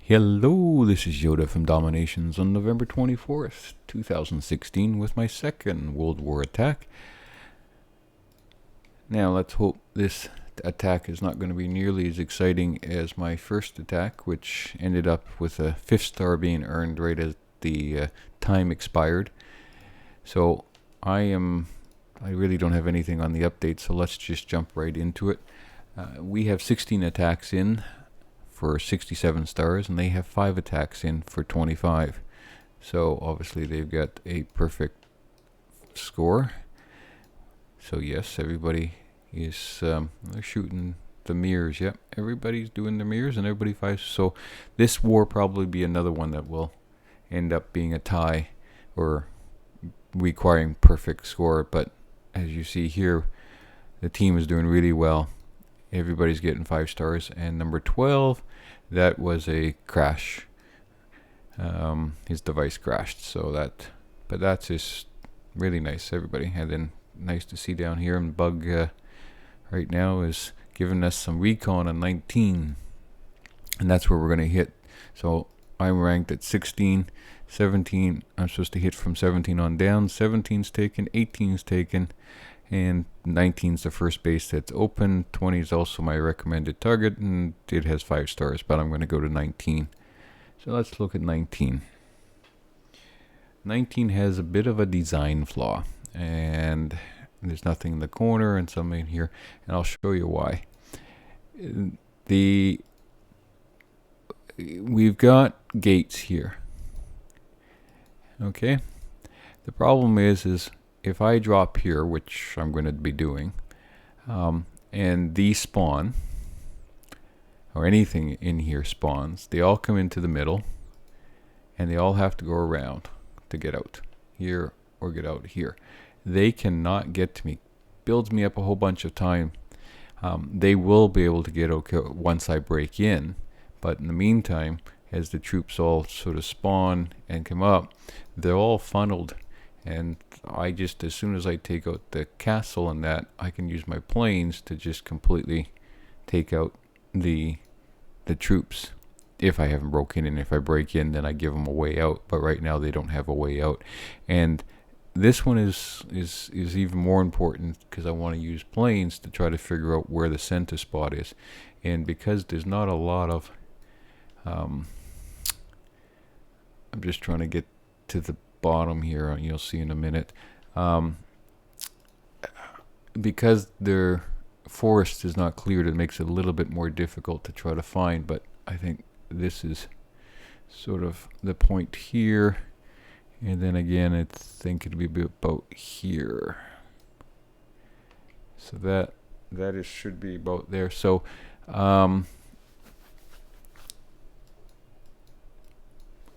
Hello, this is Yoda from Dominations on November 24th, 2016 with my second World War attack. Now let's hope this attack is not going to be nearly as exciting as my first attack, which ended up with a 5th star being earned right as the time expired. So I really don't have anything on the update, so let's just jump right into it. We have 16 attacks in for 67 stars, and they have 5 attacks in for 25. So obviously they've got a perfect score. So yes, everybody is they're shooting the mirrors. Yep, everybody's doing the mirrors, and everybody fights. So this war probably be another one that will end up being a tie or requiring perfect score. But as you see here, the team is doing really well. Everybody's getting 5 stars, and number 12, that was a crash. His device crashed, but that's just really nice, everybody. And then nice to see down here, and Bug right now is giving us some recon on 19, and that's where we're going to hit. So I'm ranked at 16, 17. I'm supposed to hit from 17 on down. 17's taken, 18's taken, and 19 is the first base that's open. 20 is also my recommended target, and it has 5 stars, but I'm going to go to 19. So let's look at 19. 19 has a bit of a design flaw, and there's nothing in the corner and something in here, and I'll show you why. We've got gates here. Okay. The problem is if I drop here, which I'm going to be doing, and these spawn, or anything in here spawns, they all come into the middle, and they all have to go around to get out here or get out here. They cannot get to me. Builds me up a whole bunch of time. They will be able to get okay once I break in, but in the meantime, as the troops all sort of spawn and come up, they're all funneled. And I just, as soon as I take out the castle and that, I can use my planes to just completely take out the troops. If I haven't broken in, if I break in, then I give them a way out. But right now they don't have a way out. And this one is even more important because I want to use planes to try to figure out where the center spot is. And because there's not a lot of, I'm just trying to get to the bottom here, you'll see in a minute, because their forest is not cleared, it makes it a little bit more difficult to try to find, but I think this is sort of the point here, and then again I think it'll be about here, so that should be about there. So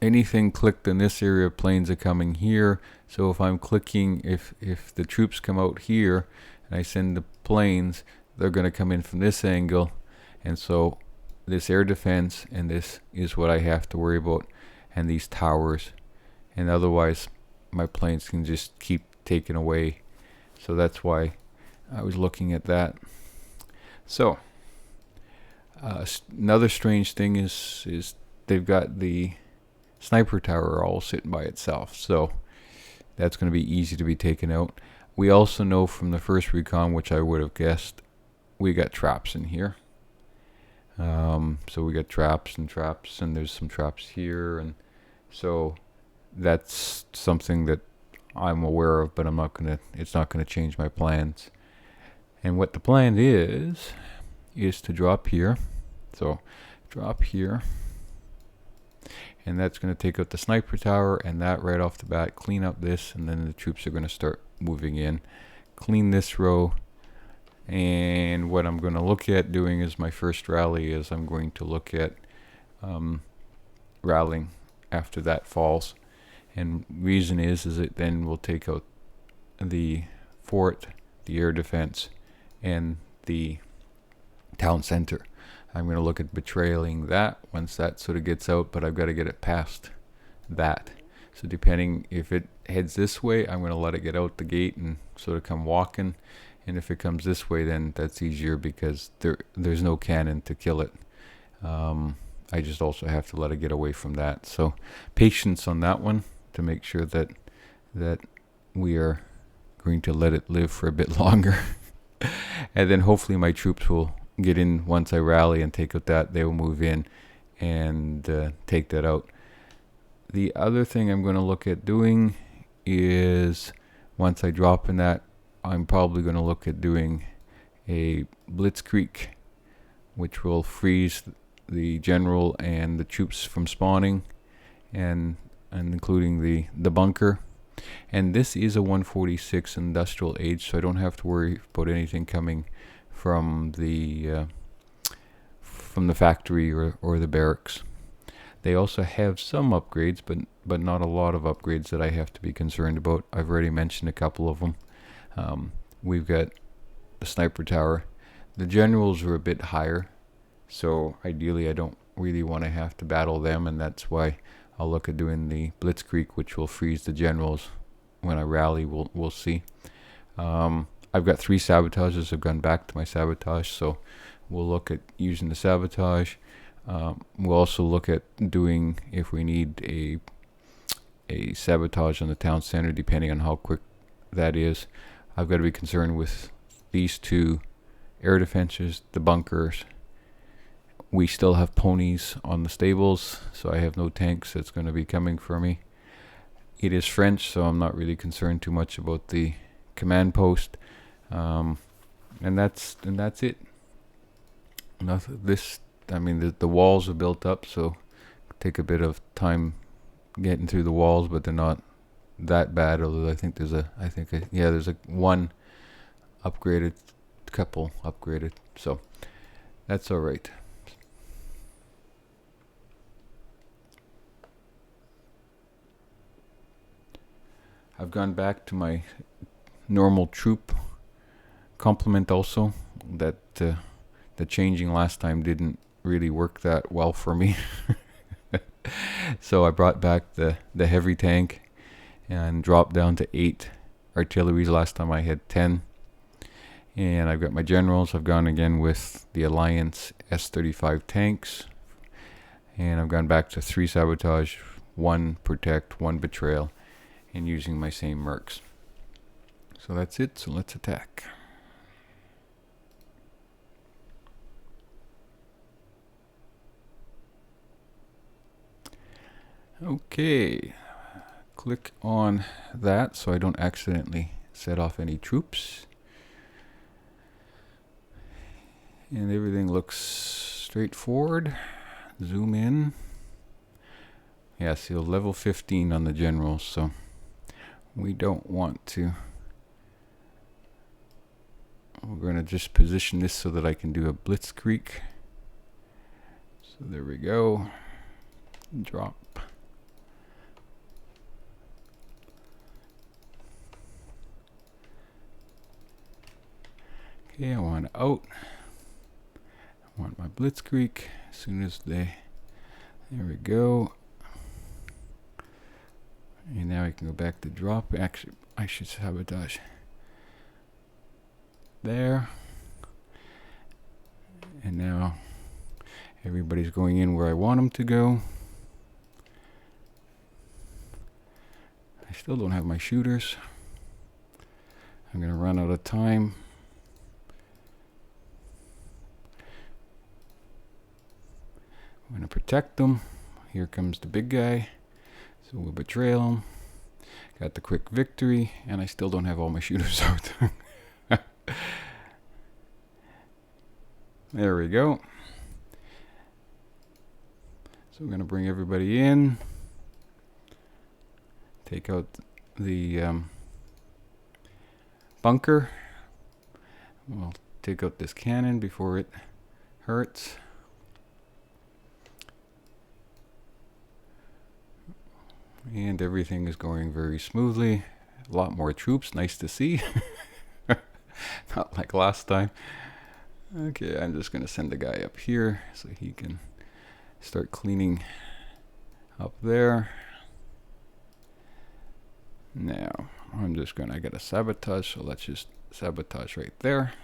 anything clicked in this area, planes are coming here. So if I'm clicking, if the troops come out here and I send the planes, they're going to come in from this angle, and so this air defense, and this is what I have to worry about, and these towers, and otherwise my planes can just keep taken away. So that's why I was looking at that. So another strange thing is they've got the sniper tower all sitting by itself, so that's going to be easy to be taken out. We also know from the first recon, which I would have guessed, we got traps in here. So we got traps, and there's some traps here, and so that's something that I'm aware of, but it's not gonna change my plans. And what the plan is to drop here. So drop here, and that's going to take out the sniper tower, and that right off the bat, clean up this, and then the troops are going to start moving in. Clean this row, and what I'm going to look at doing is my first rally is I'm going to look at rallying after that falls. And reason is it then will take out the fort, the air defense, and the town center. I'm going to look at betraying that once that sort of gets out, but I've got to get it past that. So depending if it heads this way, I'm going to let it get out the gate and sort of come walking. And if it comes this way, then that's easier because there's no cannon to kill it. I just also have to let it get away from that. So patience on that one to make sure that we are going to let it live for a bit longer. And then hopefully my troops will get in once I rally and take out that. They will move in and take that out. The other thing I'm going to look at doing is, once I drop in that, I'm probably going to look at doing a blitzkrieg, which will freeze the general and the troops from spawning, and including the bunker. And this is a 146 industrial age, so I don't have to worry about anything coming from the factory or the barracks. They also have some upgrades, but not a lot of upgrades that I have to be concerned about. I've already mentioned a couple of them. We've got the sniper tower. The generals are a bit higher, so ideally I don't really want to have to battle them, and that's why I'll look at doing the blitzkrieg, which will freeze the generals when I rally. We'll see. I've got 3 sabotages. I've gone back to my sabotage, so we'll look at using the sabotage. We'll also look at doing, if we need a sabotage on the town center, depending on how quick that is. I've got to be concerned with these 2 air defenses, the bunkers. We still have ponies on the stables, so I have no tanks that's going to be coming for me. It is French, so I'm not really concerned too much about the command post. And that's it. The walls are built up, so take a bit of time getting through the walls, but they're not that bad. Although I think there's a one upgraded, couple upgraded, so that's all right. I've gone back to my normal troop complement also. That the changing last time didn't really work that well for me. So I brought back the heavy tank and dropped down to 8 artilleries. Last time I had 10. And I've got my generals. I've gone again with the Alliance S-35 tanks. And I've gone back to 3 sabotage, 1 protect, 1 betrayal, and using my same mercs. So that's it. So let's attack. Okay, click on that so I don't accidentally set off any troops. And everything looks straightforward. Zoom in. Yeah, see, level 15 on the generals, so we don't want to. We're going to just position this so that I can do a blitzkrieg. So there we go. Drop. Okay, I want out. I want my blitzkrieg as soon as there we go. And now I can go back to drop. Actually, I should sabotage there. And now everybody's going in where I want them to go. I still don't have my shooters. I'm going to run out of time. I'm going to protect them. Here comes the big guy. So we'll betray him. Got the quick victory, and I still don't have all my shooters out. There we go. So we're going to bring everybody in. Take out the bunker. We'll take out this cannon before it hurts. And everything is going very smoothly. A lot more troops. Nice to see. Not like last time. Okay, I'm just going to send the guy up here so he can start cleaning up there. Now, I got a sabotage, so let's just sabotage right there.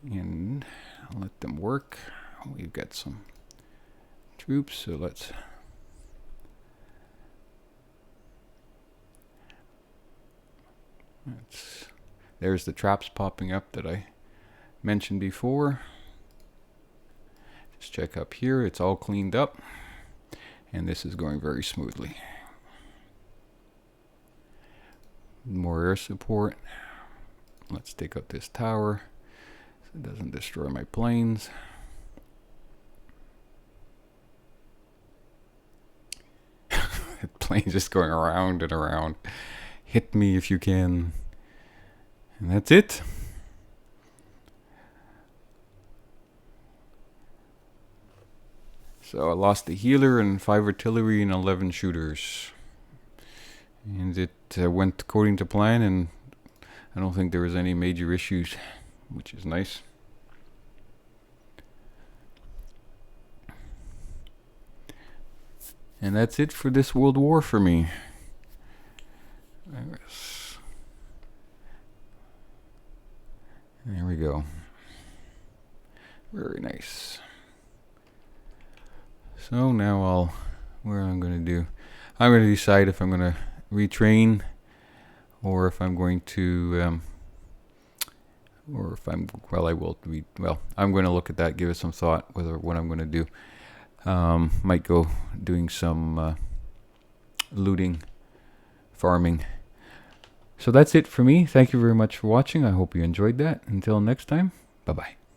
And I'll let them work. we've got some troops, so there's the traps popping up that I mentioned before. Just check up here, it's all cleaned up, and this is going very smoothly. More air support. Let's take out this tower so it doesn't destroy my planes. The plane's just going around and around. Hit me if you can. And that's it. So I lost a healer and 5 artillery and 11 shooters. And it went according to plan, and I don't think there was any major issues, which is nice. And that's it for this World War for me. There we go. Very nice. So now I'm going to decide if I'm going to retrain, or if I'm going to, I'm going to look at that, give it some thought, what I'm going to do. Might go doing some looting, farming. So that's it for me. Thank you very much for watching. I hope you enjoyed that. Until next time, bye-bye.